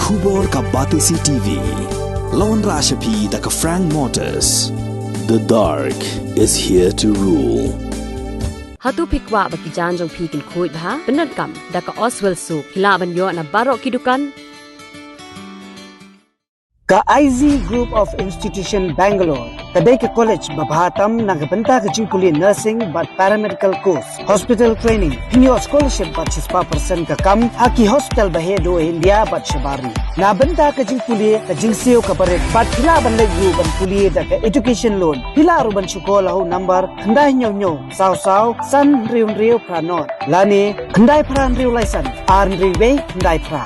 Khubor ka Batisi TV. Lawan Rashapi da ka Frank Motors. The dark is here to rule. Hatu pikwa baki janjong pikin kuit ha benar kam da ka Oswell Suk hilaban yo na barok kidukan ka IZ Group of Institution Bangalore kadai ke college babhatam nagabanta ka jingkuli nursing but paramedical course hospital training hinyo scholarship but 6% ka kam haki hospital bahedo India but shabari na banta ka jingkuli ka jingseo ka paret but hila ban legu ban kuli da ka education loan hila ruban chukola ho number khandai nyo saw san riu pranot lani khandai pran riu license arn riwe khandai pra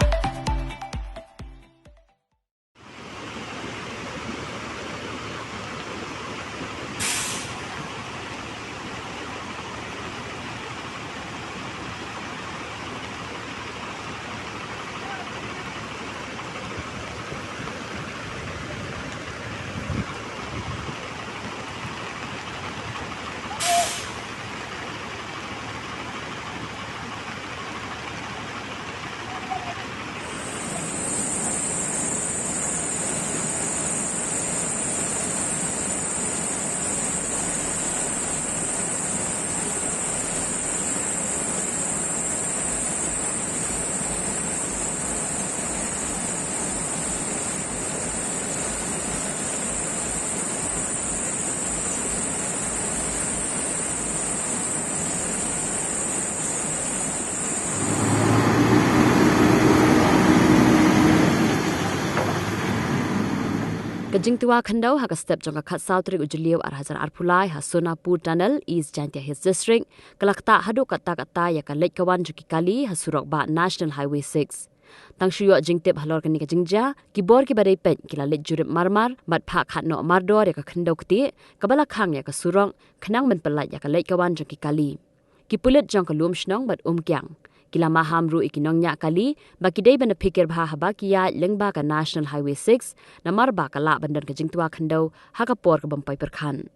Jingtwa Khyndew ha ka step jong ka khat sautri ujliu arhazar arpulai ha Sonapur tunnel East Jaiñtia Hills District kalakta hadu kata ya ka lek kawan juki kali ha Surok ba National Highway 6 tangshuyo jingtep halor kani ka jingja kibor ki badai pen kila lek jurip marmar bat pha khat no mardor ya ka Khyndew kti kabala khang ya ka Surok khnang men pelat ya ka lek kawan juki kali ki pulit jong ka lum shnong bat kyang kila maham ru ikinong nya kali bakidai ban pikir bha haba kiya lengba ka National Highway 6 namar ba ka la bandar ka Jingtwa Khyndew ha ka por ka bampai perkhan